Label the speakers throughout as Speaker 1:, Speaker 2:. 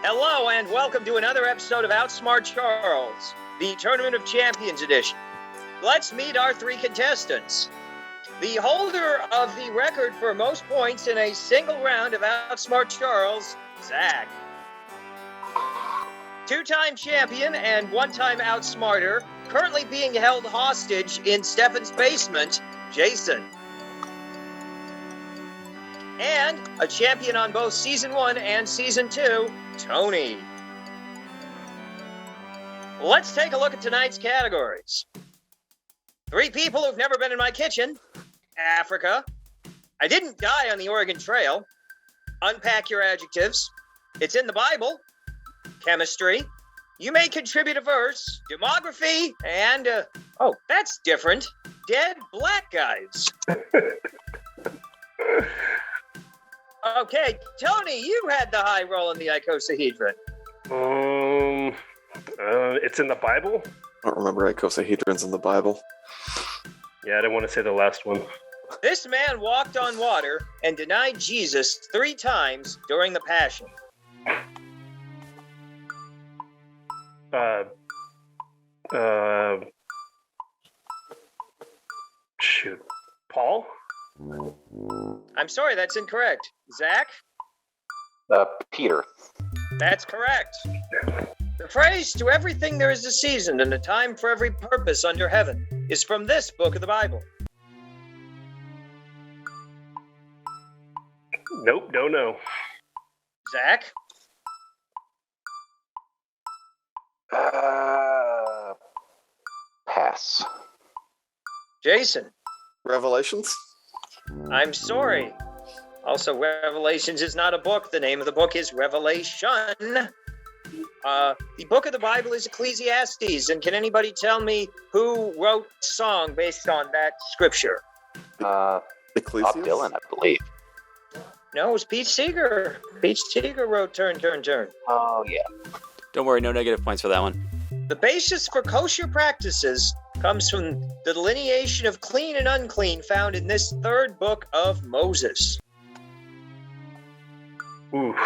Speaker 1: Hello and welcome to another episode of Outsmart Charles, the Tournament of Champions edition. Let's meet our three contestants. The holder of the record for most points in a single round of Outsmart Charles, Zach. Two-time champion and one-time outsmarter, currently being held hostage in Stefan's basement, Jason. And a champion on both Season 1 and Season 2, Tony. Let's take a look at tonight's categories. 3 people who've never been in my kitchen, Africa, I didn't die on the Oregon Trail, unpack your adjectives, it's in the Bible, chemistry, you may contribute a verse, demography, and, that's different, dead black guys. Okay, Tony, you had the high roll in the icosahedron.
Speaker 2: It's in the Bible?
Speaker 3: I don't remember icosahedrons in the Bible.
Speaker 2: Yeah, I didn't want to say the last one.
Speaker 1: This man walked on water and denied Jesus 3 times during the Passion.
Speaker 2: Paul?
Speaker 1: I'm sorry, that's incorrect. Zach?
Speaker 4: Peter.
Speaker 1: That's correct. The phrase, "to everything there is a season and a time for every purpose under heaven," is from this book of the Bible.
Speaker 2: Nope, don't know.
Speaker 1: Zach?
Speaker 4: Pass.
Speaker 1: Jason?
Speaker 3: Revelations?
Speaker 1: I'm sorry. Also, Revelations is not a book. The name of the book is Revelation. The book of the Bible is Ecclesiastes. And can anybody tell me who wrote a song based on that scripture?
Speaker 3: Ecclesiastes?
Speaker 4: Bob Dylan, I believe.
Speaker 1: No, it was Pete Seeger. Pete Seeger wrote Turn, Turn, Turn.
Speaker 4: Oh, yeah.
Speaker 5: Don't worry, no negative points for that one.
Speaker 1: The basis for kosher practices comes from the delineation of clean and unclean found in this 3rd book of Moses.
Speaker 2: Oof.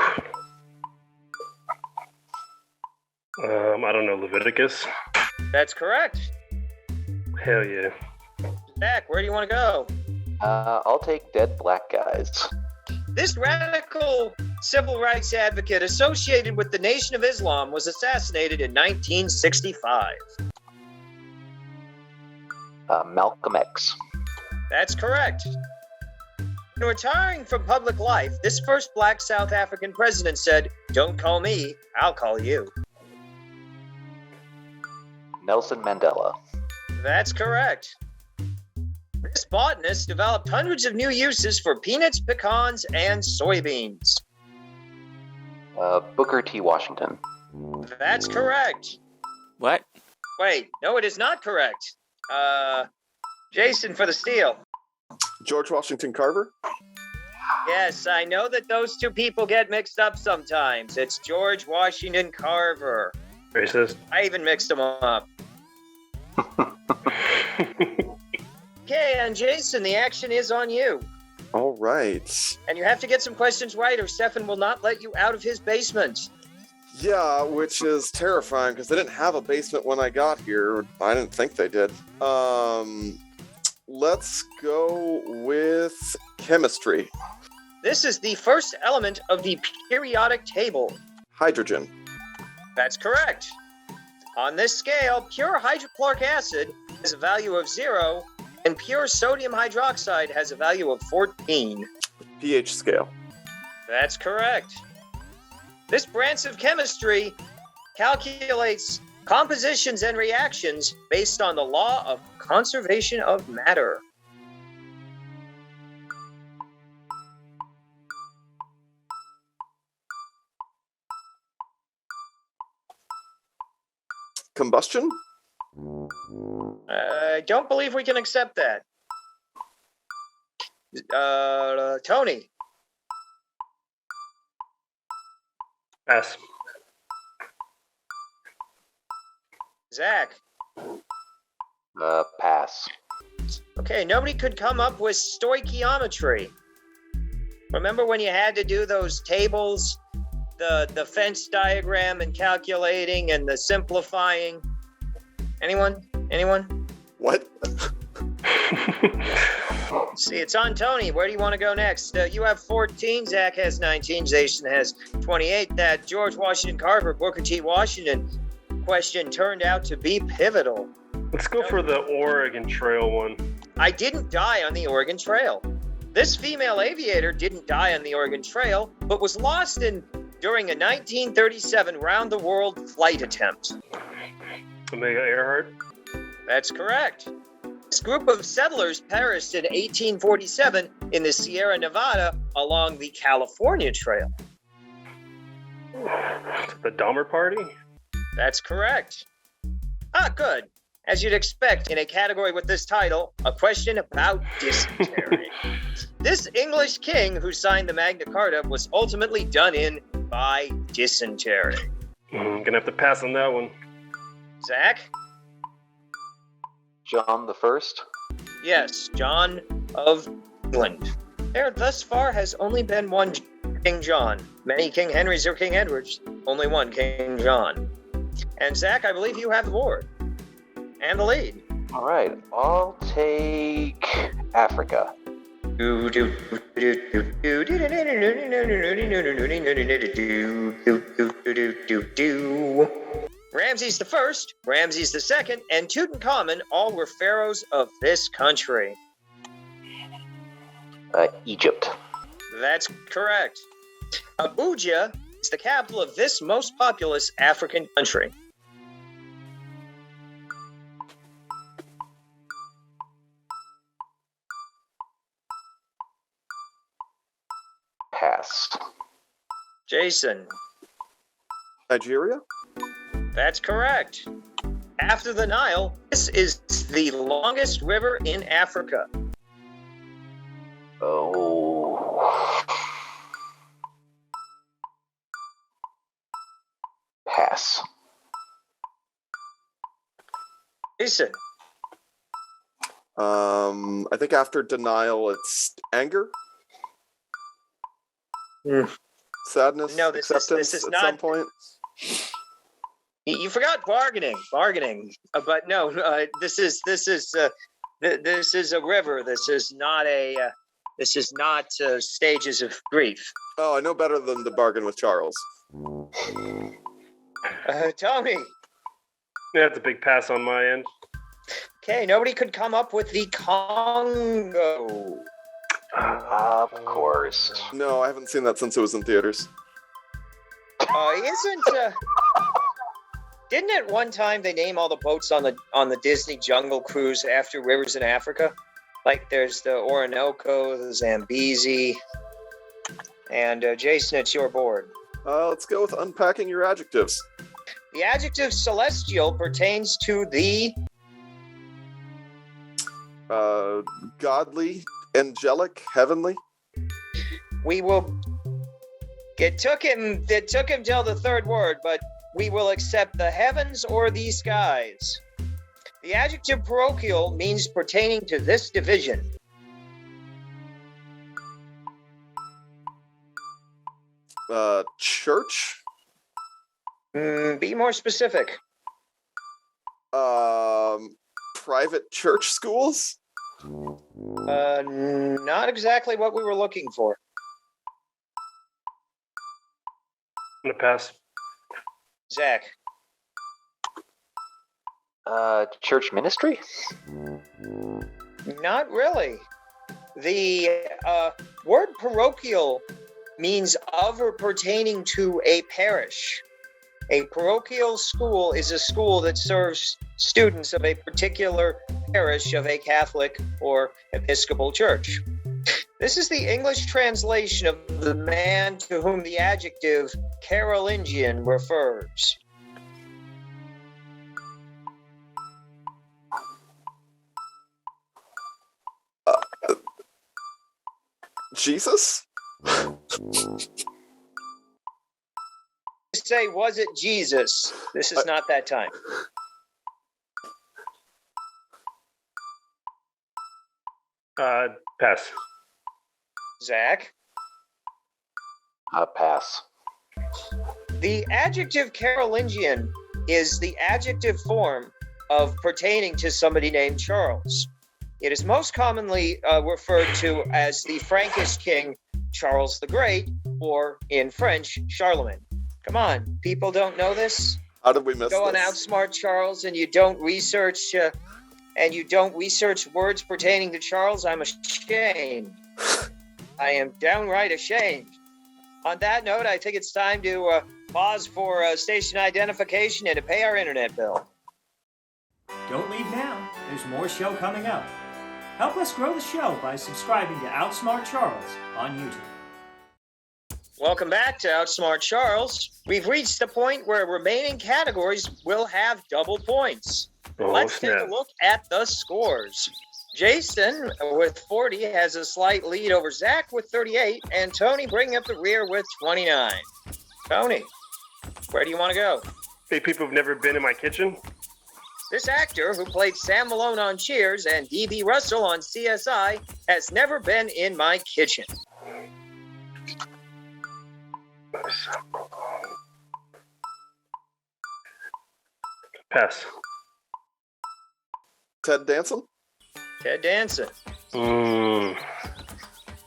Speaker 2: I don't know, Leviticus?
Speaker 1: That's correct.
Speaker 2: Hell yeah.
Speaker 1: Zach, where do you want to go?
Speaker 4: I'll take dead black guys.
Speaker 1: This radical civil rights advocate associated with the Nation of Islam was assassinated in 1965.
Speaker 4: Malcolm X.
Speaker 1: That's correct. In retiring from public life, this first black South African president said, "Don't call me, I'll call you."
Speaker 4: Nelson Mandela.
Speaker 1: That's correct. This botanist developed hundreds of new uses for peanuts, pecans, and soybeans.
Speaker 4: Booker T. Washington.
Speaker 1: That's correct.
Speaker 5: What?
Speaker 1: Wait, no, it is not correct. Jason for the steal.
Speaker 3: George Washington Carver?
Speaker 1: Yes, I know that those 2 people get mixed up sometimes. It's George Washington Carver.
Speaker 2: Racist.
Speaker 1: I even mixed them up. Okay, and Jason, the action is on you.
Speaker 3: All right.
Speaker 1: And you have to get some questions right or Stefan will not let you out of his basement.
Speaker 3: Yeah, which is terrifying because they didn't have a basement when I got here. I didn't think they did. Let's go with chemistry.
Speaker 1: This is the first element of the periodic table.
Speaker 3: Hydrogen.
Speaker 1: That's correct. On this scale, pure hydrochloric acid has a value of 0, and pure sodium hydroxide has a value of 14.
Speaker 3: pH scale.
Speaker 1: That's correct. This branch of chemistry calculates compositions and reactions based on the law of conservation of matter.
Speaker 3: Combustion?
Speaker 1: I don't believe we can accept that. Tony.
Speaker 2: Pass.
Speaker 1: Zach.
Speaker 4: Pass.
Speaker 1: Okay, nobody could come up with stoichiometry. Remember when you had to do those tables the fence diagram and calculating and the simplifying? Anyone?
Speaker 3: What?
Speaker 1: See, it's on Tony. Where do you want to go next? You have 14. Zach has 19. Jason has 28. That George Washington Carver, Booker T. Washington question turned out to be pivotal.
Speaker 2: Let's go for the Oregon Trail one.
Speaker 1: I didn't die on the Oregon Trail. This female aviator didn't die on the Oregon Trail, but was lost during a 1937 round-the-world flight attempt.
Speaker 2: Amelia Earhart.
Speaker 1: That's correct. This group of settlers perished in 1847 in the Sierra Nevada along the California Trail.
Speaker 2: The Dahmer Party.
Speaker 1: That's correct. Good. As you'd expect in a category with this title, a question about dysentery. This English king who signed the Magna Carta was ultimately done in by dysentery.
Speaker 2: Gonna have to pass on that one.
Speaker 1: Zach?
Speaker 4: John the First.
Speaker 1: Yes, John of England. There thus far has only been one King John. Many King Henrys or King Edwards. Only one King John. And Zach, I believe you have the board. And the lead.
Speaker 4: All right, I'll take Africa.
Speaker 1: Ramses the First, Ramses the Second, and Tutankhamun all were pharaohs of this country.
Speaker 4: Egypt.
Speaker 1: That's correct. Abuja is the capital of this most populous African country.
Speaker 4: Pass.
Speaker 1: Jason.
Speaker 3: Nigeria?
Speaker 1: That's correct. After the Nile, this is the longest river in Africa.
Speaker 4: Oh. Pass.
Speaker 1: Jason.
Speaker 3: I think after denial, it's anger, sadness,
Speaker 1: No, this
Speaker 3: acceptance
Speaker 1: is
Speaker 3: at
Speaker 1: not-
Speaker 3: some point.
Speaker 1: You forgot bargaining. But no, this is a river. This is not stages of grief.
Speaker 3: Oh, I know better than to bargain with Charles.
Speaker 1: Tony.
Speaker 2: Yeah, it's a big pass on my end.
Speaker 1: Okay, nobody could come up with the Congo.
Speaker 4: Of course.
Speaker 3: No, I haven't seen that since it was in theaters.
Speaker 1: Didn't at one time they name all the boats on the Disney Jungle Cruise after rivers in Africa? Like there's the Orinoco, the Zambezi, and Jason, it's your board.
Speaker 3: Let's go with unpacking your adjectives.
Speaker 1: The adjective celestial pertains to the
Speaker 3: Godly, angelic, heavenly.
Speaker 1: we will. It took him till the third word, but we will accept the heavens or the skies. The adjective parochial means pertaining to this division.
Speaker 3: Church.
Speaker 1: Be more specific.
Speaker 3: Private church schools.
Speaker 1: Not exactly what we were looking for.
Speaker 2: I'm gonna pass.
Speaker 1: Zach.
Speaker 4: Church ministry?
Speaker 1: Not really. The word parochial means of or pertaining to a parish. A parochial school is a school that serves students of a particular parish of a Catholic or Episcopal church. This is the English translation of the man to whom the adjective Carolingian refers.
Speaker 3: Jesus?
Speaker 1: Say, was it Jesus? This is not that time.
Speaker 2: Pass.
Speaker 1: Zach?
Speaker 4: Pass.
Speaker 1: The adjective Carolingian is the adjective form of pertaining to somebody named Charles. It is most commonly referred to as the Frankish king Charles the Great, or in French, Charlemagne. Come on, people don't know this?
Speaker 3: How did we miss
Speaker 1: Go on
Speaker 3: this?
Speaker 1: Outsmart Charles and you don't research words pertaining to Charles. I'm ashamed. I am downright ashamed. On that note, I think it's time to pause for station identification and to pay our internet bill.
Speaker 6: Don't leave now. There's more show coming up. Help us grow the show by subscribing to Outsmart Charles on YouTube.
Speaker 1: Welcome back to Outsmart Charles. We've reached the point where remaining categories will have double points.
Speaker 2: Oh,
Speaker 1: Let's take
Speaker 2: snap.
Speaker 1: a look at the scores. Jason with 40 has a slight lead over Zach with 38, and Tony bringing up the rear with 29. Tony, where do you want to go?
Speaker 2: Hey, people who've never been in my kitchen.
Speaker 1: This actor, who played Sam Malone on Cheers and D.B. Russell on CSI, has never been in my kitchen.
Speaker 2: Pass.
Speaker 3: Ted Danson?
Speaker 1: Ted Danson.
Speaker 2: Mm.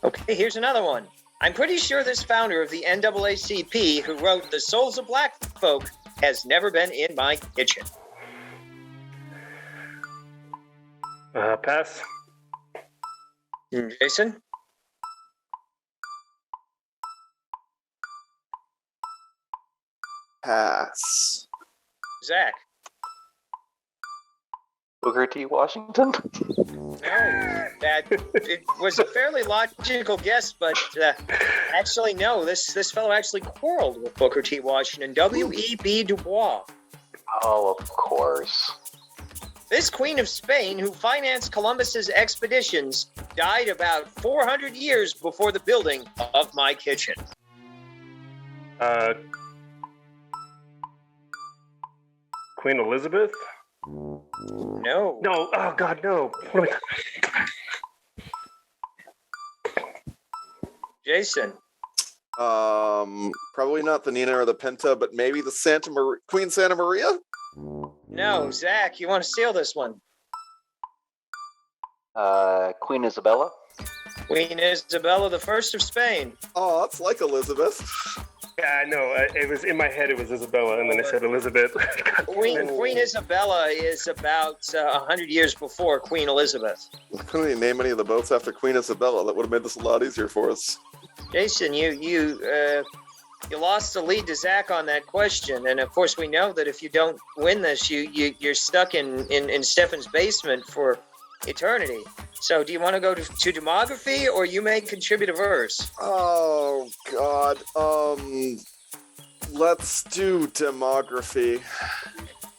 Speaker 1: Okay, here's another one. I'm pretty sure this founder of the NAACP, who wrote The Souls of Black Folk, has never been in my kitchen.
Speaker 2: Pass.
Speaker 1: Jason?
Speaker 3: Pass.
Speaker 1: Zach?
Speaker 4: Booker T. Washington?
Speaker 1: No, that it was a fairly logical guess, but actually no. This fellow actually quarreled with Booker T. Washington. W.E.B. Du Bois.
Speaker 4: Oh, of course.
Speaker 1: This Queen of Spain, who financed Columbus's expeditions, died about 400 years before the building of my kitchen.
Speaker 2: Queen Elizabeth?
Speaker 1: No.
Speaker 2: No. Oh, God, no. What am
Speaker 1: Jason.
Speaker 3: Probably not the Nina or the Pinta, but maybe the Queen Santa Maria?
Speaker 1: No. Zach, you want to steal this one?
Speaker 4: Queen Isabella?
Speaker 1: Queen Isabella the First of Spain.
Speaker 3: Oh, it's like Elizabeth.
Speaker 2: Yeah, I know. It was in my head. It was Isabella, and then I said Elizabeth.
Speaker 1: Queen Isabella is about 100 years before Queen Elizabeth.
Speaker 3: Couldn't even name any of the boats after Queen Isabella. That would have made this a lot easier for us.
Speaker 1: Jason, you lost the lead to Zach on that question, and of course we know that if you don't win this, you're stuck in Stefan's basement for eternity. So do you want to go to demography, or you may contribute a verse?
Speaker 3: Oh, God. Let's do demography.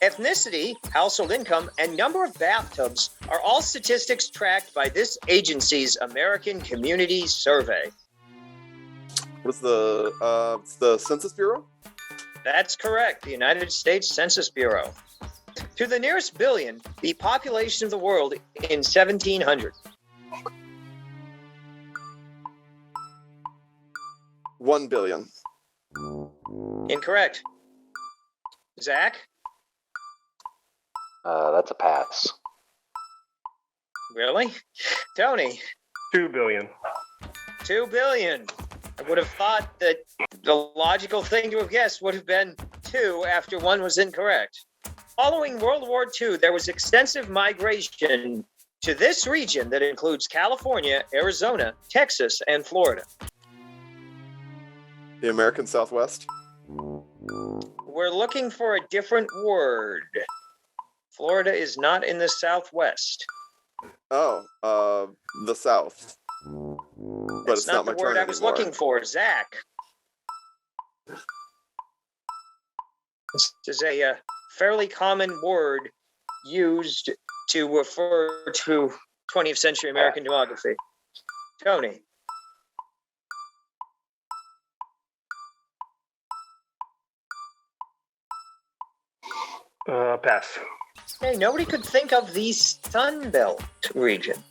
Speaker 1: Ethnicity, household income, and number of bathtubs are all statistics tracked by this agency's American Community Survey.
Speaker 3: What is the Census Bureau?
Speaker 1: That's correct, the United States Census Bureau. To the nearest billion, the population of the world in 1700.
Speaker 3: 1 billion.
Speaker 1: Incorrect. Zach?
Speaker 4: That's a pass.
Speaker 1: Really? Tony?
Speaker 2: 2 billion.
Speaker 1: 2 billion. I would have thought that the logical thing to have guessed would have been 2 after 1 was incorrect. Following World War II, there was extensive migration to this region that includes California, Arizona, Texas, and Florida.
Speaker 3: The American Southwest.
Speaker 1: We're looking for a different word. Florida is not in the Southwest.
Speaker 3: Oh, the South. But
Speaker 1: That's
Speaker 3: it's not my
Speaker 1: the word
Speaker 3: turn
Speaker 1: I was
Speaker 3: anymore.
Speaker 1: looking for. Zach. This is a fairly common word used to refer to 20th century American demography. Tony.
Speaker 2: Pass.
Speaker 1: Hey, nobody could think of the Sun Belt region.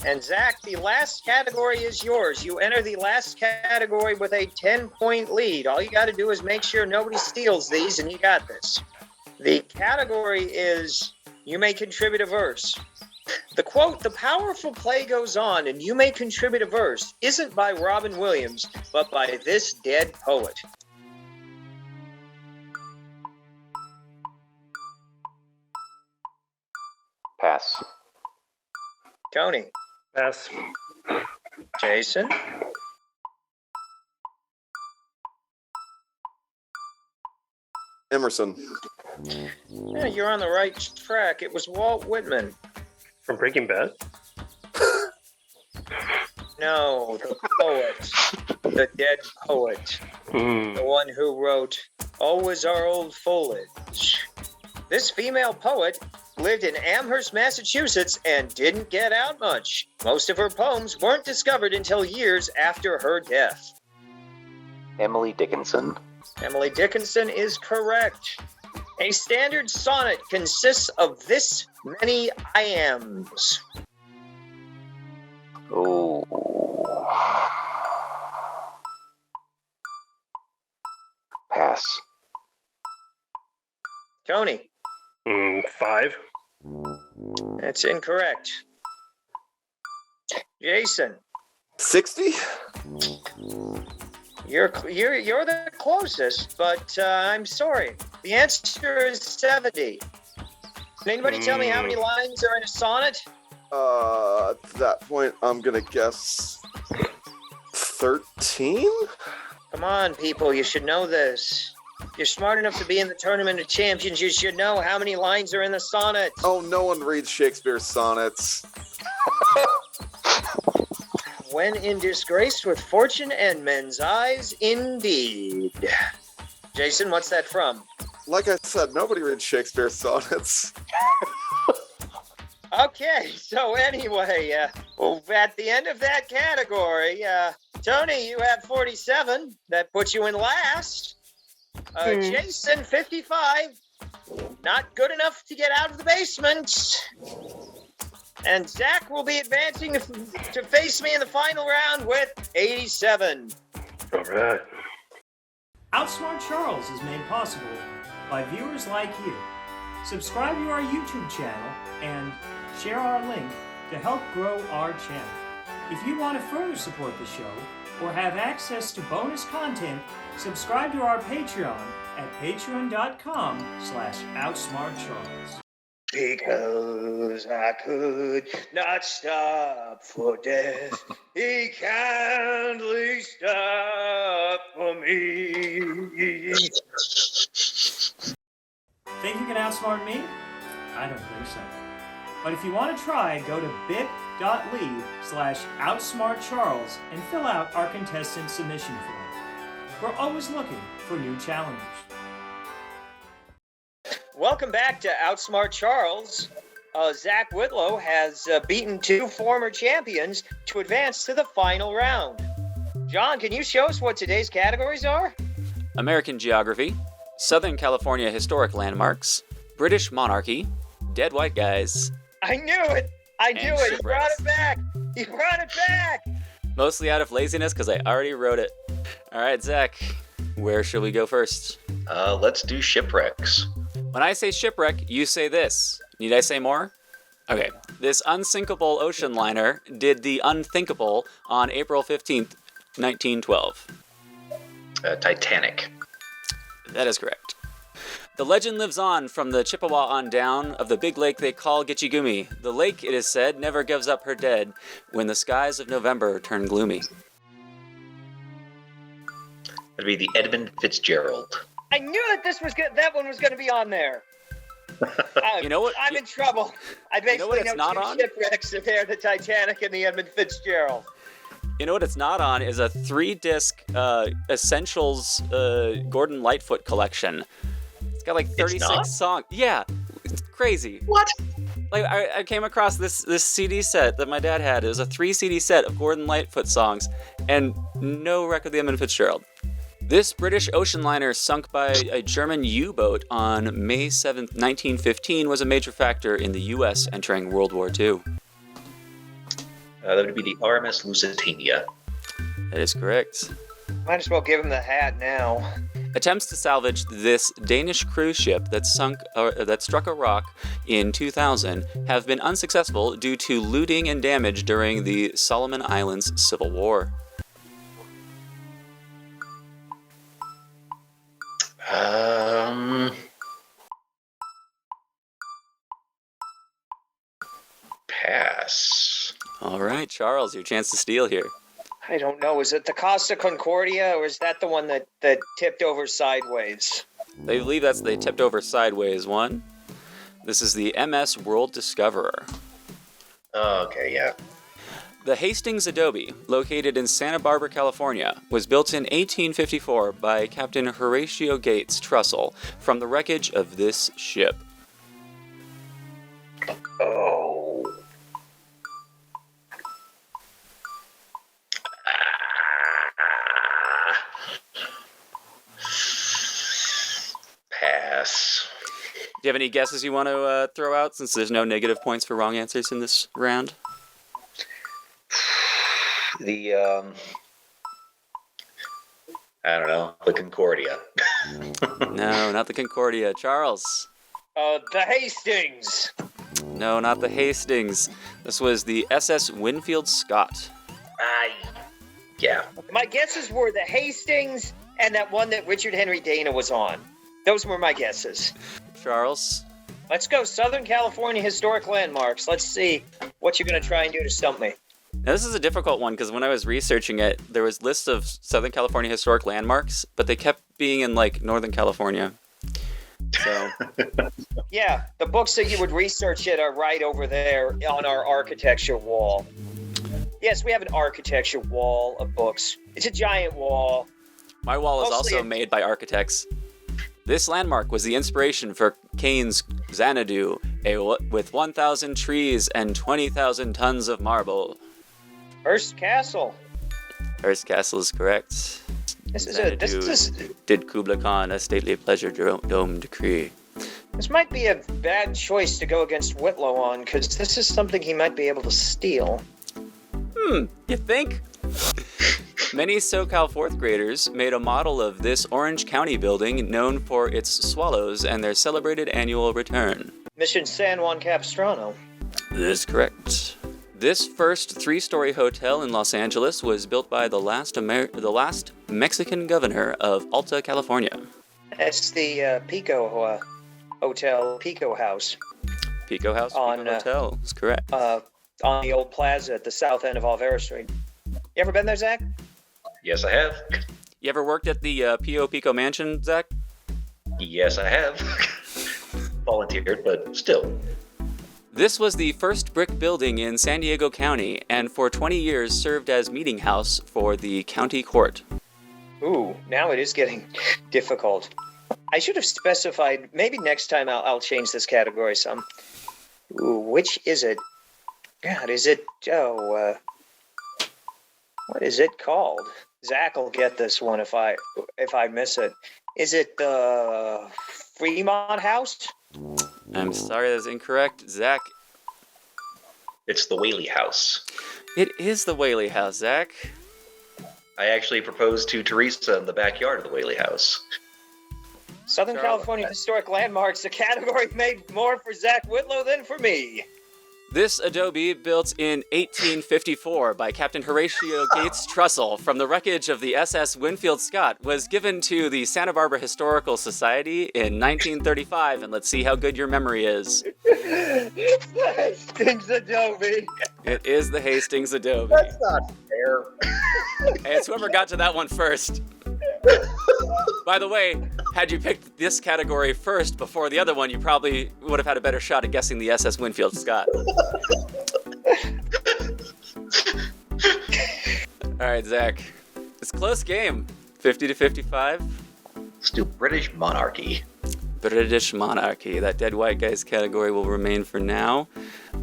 Speaker 1: And Zach, the last category is yours. You enter the last category with a 10-point lead. All you got to do is make sure nobody steals these, and you got this. The category is You May Contribute a Verse. The quote, "The powerful play goes on, and you may contribute a verse," isn't by Robin Williams, but by this dead poet.
Speaker 4: Pass.
Speaker 1: Tony.
Speaker 2: Pass.
Speaker 1: Jason.
Speaker 3: Emerson.
Speaker 1: Yeah, you're on the right track. It was Walt Whitman.
Speaker 2: From Breaking Bad?
Speaker 1: No, the poet. The dead poet. The one who wrote, "Always Our Old Foliage." This female poet lived in Amherst, Massachusetts, and didn't get out much. Most of her poems weren't discovered until years after her death.
Speaker 4: Emily Dickinson.
Speaker 1: Emily Dickinson is correct. A standard sonnet consists of this many I ams.
Speaker 4: Oh. Pass.
Speaker 1: Tony.
Speaker 2: 5.
Speaker 1: That's incorrect. Jason.
Speaker 3: 60?
Speaker 1: You're the closest, but I'm sorry. The answer is 70. Can anybody tell me how many lines are in a sonnet?
Speaker 3: At that point, I'm gonna guess 13?
Speaker 1: Come on, people, you should know this. You're smart enough to be in the Tournament of Champions. You should know how many lines are in the sonnet.
Speaker 3: Oh, no one reads Shakespeare's sonnets.
Speaker 1: When in disgrace with fortune and men's eyes, indeed. Jason, what's that from?
Speaker 3: Like I said, nobody reads Shakespeare's sonnets.
Speaker 1: Okay, so anyway, well, at the end of that category, Tony, you have 47. That puts you in last. Jason, 55. Not good enough to get out of the basement. And Zach will be advancing to face me in the final round with 87.
Speaker 2: All right.
Speaker 6: Outsmart Charles is made possible by viewers like you. Subscribe to our YouTube channel and share our link to help grow our channel. If you want to further support the show or have access to bonus content, subscribe to our Patreon at patreon.com/OutsmartCharles.
Speaker 1: Because I could not stop for death, he kindly stopped for me.
Speaker 6: Think you can outsmart me? I don't think so. But if you want to try, go to bit.ly/OutsmartCharles and fill out our contestant submission form. We're always looking for new challengers.
Speaker 1: Welcome back to Outsmart Charles. Zach Whitlow has beaten 2 former champions to advance to the final round. John, can you show us what today's categories are?
Speaker 5: American Geography, Southern California Historic Landmarks, British Monarchy, Dead White Guys.
Speaker 1: I knew it! I knew
Speaker 5: And
Speaker 1: it! He brought
Speaker 5: shipwrecks.
Speaker 1: it back! He brought it back!
Speaker 5: Mostly out of laziness because I already wrote it. All right, Zach, where should we go first?
Speaker 4: Let's do shipwrecks.
Speaker 5: When I say shipwreck, you say this. Need I say more? Okay. This unsinkable ocean liner did the unthinkable on April 15th, 1912.
Speaker 4: Titanic.
Speaker 5: That is correct. The legend lives on from the Chippewa on down of the big lake they call Gitchigumi. The lake, it is said, never gives up her dead when the skies of November turn gloomy.
Speaker 4: That'd be the Edmund Fitzgerald.
Speaker 1: I knew that that one was going to be on there.
Speaker 5: You know what?
Speaker 1: I'm in trouble. I basically
Speaker 5: it's
Speaker 1: know
Speaker 5: not
Speaker 1: 2
Speaker 5: on?
Speaker 1: shipwrecks of the Titanic and the Edmund Fitzgerald.
Speaker 5: You know what it's not on is a 3-disc Essentials Gordon Lightfoot collection. It's got like 36 songs. Yeah, it's crazy.
Speaker 4: What?
Speaker 5: Like I came across this CD set that my dad had. It was a 3 CD set of Gordon Lightfoot songs and no record of the Edmund Fitzgerald. This British ocean liner sunk by a German U-boat on May 7th, 1915 was a major factor in the U.S. entering World War II.
Speaker 4: That would be the RMS Lusitania.
Speaker 5: That is correct.
Speaker 1: Might as well give him the hat now.
Speaker 5: Attempts to salvage this Danish cruise ship that struck a rock in 2000 have been unsuccessful due to looting and damage during the Solomon Islands Civil War.
Speaker 4: Pass.
Speaker 5: All right, Charles, your chance to steal here.
Speaker 1: I don't know. Is it the Costa Concordia, or is that the one that tipped over sideways?
Speaker 5: They believe that's the tipped over sideways one. This is the MS World Discoverer.
Speaker 4: Okay, yeah.
Speaker 5: The Hastings Adobe, located in Santa Barbara, California, was built in 1854 by Captain Horatio Gates Trussell from the wreckage of this ship.
Speaker 4: Oh. Pass.
Speaker 5: Do you have any guesses you want to throw out, since there's no negative points for wrong answers in this round?
Speaker 4: The, I don't know, the Concordia.
Speaker 5: No, not the Concordia. Charles?
Speaker 1: The Hastings.
Speaker 5: No, not the Hastings. This was the SS Winfield Scott.
Speaker 4: Yeah.
Speaker 1: My guesses were the Hastings and that one that Richard Henry Dana was on. Those were my guesses.
Speaker 5: Charles?
Speaker 1: Let's go Southern California Historic Landmarks. Let's see what you're going to try and do to stump me.
Speaker 5: Now, this is a difficult one because when I was researching it, there was lists of Southern California historic landmarks, but they kept being in, like, Northern California. So,
Speaker 1: Yeah, the books that you would research it are right over there on our architecture wall. Yes, we have an architecture wall of books. It's a giant wall.
Speaker 5: my wall is
Speaker 1: Mostly
Speaker 5: also made by architects. This landmark was the inspiration for Kane's Xanadu, with 1,000 trees and 20,000 tons of marble.
Speaker 1: Hearst Castle.
Speaker 5: Hearst Castle is correct.
Speaker 1: This
Speaker 5: Did Kublai Khan a stately pleasure dome decree?
Speaker 1: This might be a bad choice to go against Whitlow on, because this is something he might be able to steal.
Speaker 5: You think? Many SoCal fourth graders made a model of this Orange County building known for its swallows and their celebrated annual return.
Speaker 1: Mission San Juan Capistrano.
Speaker 5: That is correct. This first three-story hotel in Los Angeles was built by the last Mexican governor of Alta California.
Speaker 1: That's the Pico Hotel, Pico House.
Speaker 5: Pico House,
Speaker 1: On,
Speaker 5: Pico Hotel is correct.
Speaker 1: On the old plaza at the south end of Olvera Street. You ever been there, Zach?
Speaker 4: Yes, I have.
Speaker 5: You ever worked at the P.O. Pico Mansion, Zach?
Speaker 4: Yes, I have. Volunteered, but still.
Speaker 5: This was the first brick building in San Diego County, and for 20 years served as meeting house for the county court.
Speaker 1: Ooh, now it is getting difficult. I should have specified. Maybe next time I'll change this category some. Ooh, which is it? God, is it? What is it called? Zach will get this one if I miss it. Is it the Fremont House?
Speaker 5: I'm sorry, that's incorrect. Zach?
Speaker 4: It's the Whaley House.
Speaker 5: It is the Whaley House, Zach.
Speaker 4: I actually proposed to Teresa in the backyard of the Whaley House.
Speaker 1: Southern California Historic Landmarks, a category made more for Zach Whitlow than for me.
Speaker 5: This adobe, built in 1854 by Captain Horatio Gates Trussell from the wreckage of the SS Winfield Scott, was given to the Santa Barbara Historical Society in 1935, and let's see how good your memory is.
Speaker 1: Hastings Adobe.
Speaker 5: It is the Hastings Adobe.
Speaker 4: That's not fair.
Speaker 5: Hey, it's whoever got to that one first. By the way, had you picked this category first before the other one, you probably would have had a better shot at guessing the SS Winfield Scott. All right, Zach. It's a close game. 50-55.
Speaker 4: Let's do British Monarchy.
Speaker 5: British Monarchy. That dead white guys category will remain for now.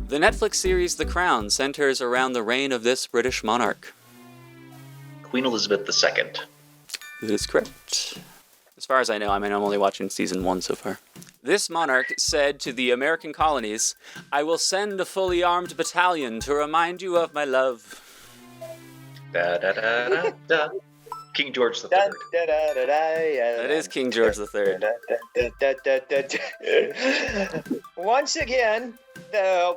Speaker 5: The Netflix series The Crown centers around the reign of this British monarch.
Speaker 4: Queen Elizabeth II.
Speaker 5: That is correct. As far as I know, I'm only watching season 1 so far. This monarch said to the American colonies, "I will send a fully armed battalion to remind you of my love."
Speaker 4: Da, da, da, da, da. King George the Third.
Speaker 5: That is King George III.
Speaker 1: Once again,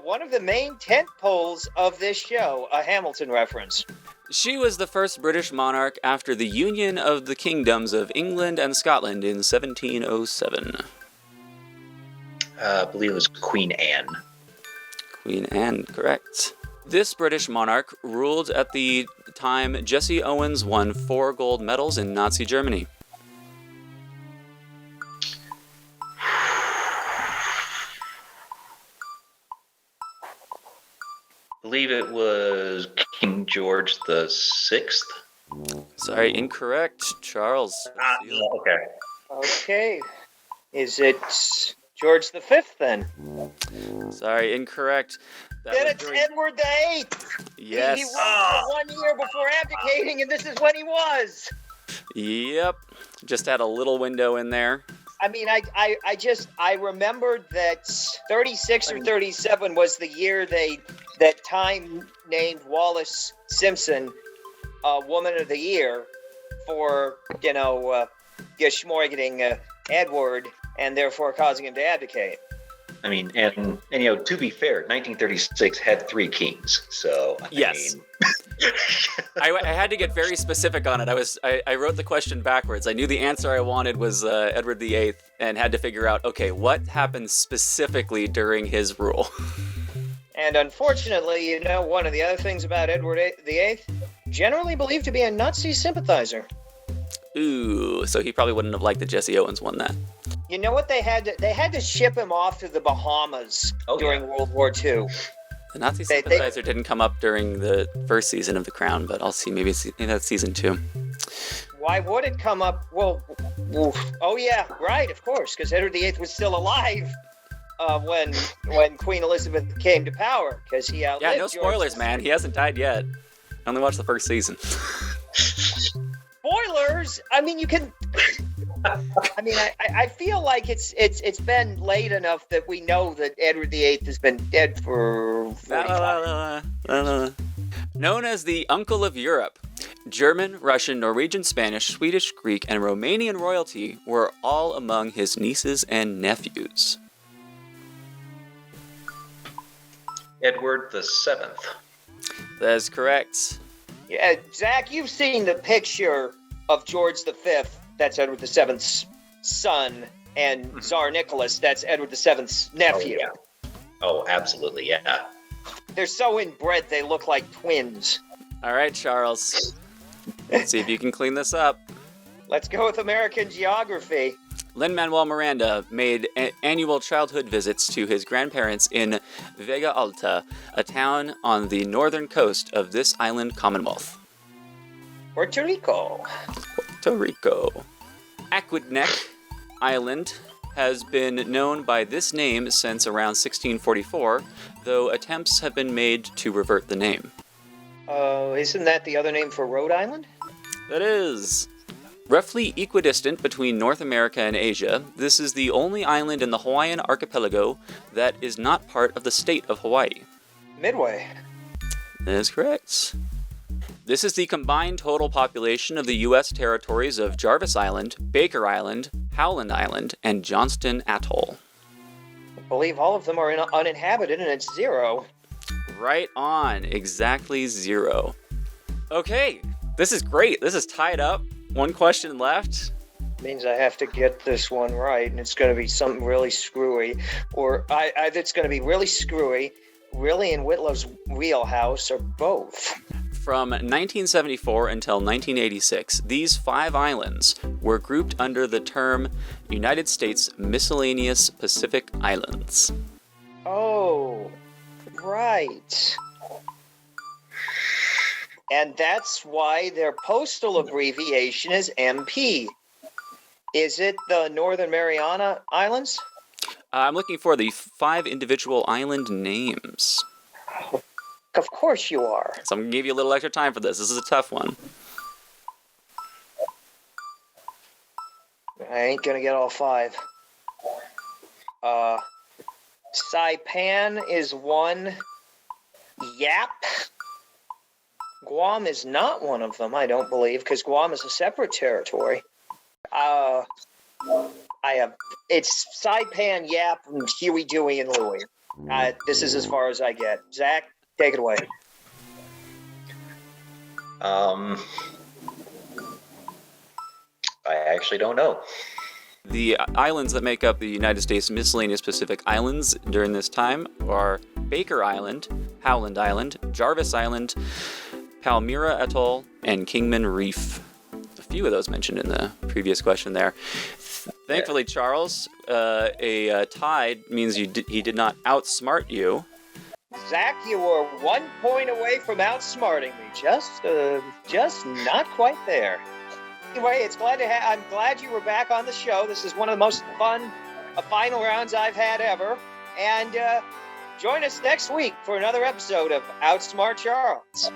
Speaker 1: one of the main tent poles of this show, a Hamilton reference.
Speaker 5: She was the first British monarch after the union of the kingdoms of England and Scotland in 1707.
Speaker 4: I believe it was Queen Anne.
Speaker 5: Queen Anne, correct. This British monarch ruled at the time Jesse Owens won 4 gold medals in Nazi Germany.
Speaker 4: I believe it was King George the Sixth.
Speaker 5: Sorry, incorrect. Charles.
Speaker 4: Okay.
Speaker 1: Okay. Is it George V then?
Speaker 5: Sorry, incorrect. That
Speaker 1: Then
Speaker 5: was
Speaker 1: it's
Speaker 5: during-
Speaker 1: Edward VIII.
Speaker 5: Yes.
Speaker 1: He ruled for 1 year before abdicating, and this is when he was.
Speaker 5: Yep. Just had a little window in there.
Speaker 1: I mean, I remembered that 36 or 37 was the year that Time named Wallace Simpson Woman of the Year for, geschmorgeting Edward and therefore causing him to abdicate.
Speaker 4: I mean, and to be fair, 1936 had 3 kings, so
Speaker 5: Yes. I had to get very specific on it. I wrote the question backwards. I knew the answer I wanted was Edward VIII, and had to figure out, okay, what happened specifically during his rule?
Speaker 1: And unfortunately, one of the other things about Edward VIII, generally believed to be a Nazi sympathizer.
Speaker 5: Ooh, so he probably wouldn't have liked that Jesse Owens won that.
Speaker 1: You know what they had to ship him off to the Bahamas during World War II.
Speaker 5: The Nazi sympathizer didn't come up during the first season of The Crown, but I'll see. Maybe that's season 2.
Speaker 1: Why would it come up? Well, oh yeah, right, of course, because Edward VIII was still alive when Queen Elizabeth came to power, because he outlived.
Speaker 5: Yeah, no spoilers, man. He hasn't died yet. I only watched the first season.
Speaker 1: Spoilers? I mean, you can. I mean, I feel like it's been late enough that we know that Edward VIII has been dead for 45.
Speaker 5: Known as the Uncle of Europe, German, Russian, Norwegian, Spanish, Swedish, Greek, and Romanian royalty were all among his nieces and nephews.
Speaker 4: Edward the Seventh.
Speaker 5: That is correct.
Speaker 1: Yeah, Zach, you've seen the picture of George V. That's Edward VII's son, and Tsar Nicholas. That's Edward VII's nephew.
Speaker 4: Oh, yeah. Oh, absolutely, yeah.
Speaker 1: They're so inbred they look like twins.
Speaker 5: All right, Charles. Let's see if you can clean this up.
Speaker 1: Let's go with American geography.
Speaker 5: Lin-Manuel Miranda made annual childhood visits to his grandparents in Vega Alta, a town on the northern coast of this island commonwealth.
Speaker 1: Puerto Rico.
Speaker 5: Puerto Rico. Aquidneck Island has been known by this name since around 1644, though attempts have been made to revert the name.
Speaker 1: Isn't that the other name for Rhode Island?
Speaker 5: That is. Roughly equidistant between North America and Asia, this is the only island in the Hawaiian archipelago that is not part of the state of Hawaii.
Speaker 1: Midway.
Speaker 5: That is correct. This is the combined total population of the U.S. territories of Jarvis Island, Baker Island, Howland Island, and Johnston Atoll.
Speaker 1: I believe all of them are uninhabited, and it's 0.
Speaker 5: Right on. Exactly 0. Okay, this is great. This is tied up. 1 question left.
Speaker 1: Means I have to get this one right, and it's going to be something really screwy, or either it's going to be really screwy, really in Whitlow's wheelhouse, or both.
Speaker 5: From 1974 until 1986, these 5 islands were grouped under the term United States Miscellaneous Pacific Islands.
Speaker 1: Oh, right. And that's why their postal abbreviation is MP. Is it the Northern Mariana Islands?
Speaker 5: I'm looking for the 5 individual island names.
Speaker 1: Of course you are.
Speaker 5: So I'm going to give you a little extra time for this. This is a tough one.
Speaker 1: I ain't gonna get all 5. Saipan is one. Yap. Guam is not one of them, I don't believe, because Guam is a separate territory. It's Saipan, Yap, and Huey, Dewey, and Louie. This is as far as I get. Zach, take it away.
Speaker 4: I actually don't know.
Speaker 5: The islands that make up the United States miscellaneous Pacific Islands during this time are Baker Island, Howland Island, Jarvis Island, Palmyra Atoll, and Kingman Reef. A few of those mentioned in the previous question there. Thankfully, Charles, a tie means he did not outsmart you.
Speaker 1: Zach, you were 1 point away from outsmarting me. Just not quite there. Anyway, I'm glad you were back on the show. This is one of the most fun final rounds I've had ever. And join us next week for another episode of Outsmart Charles.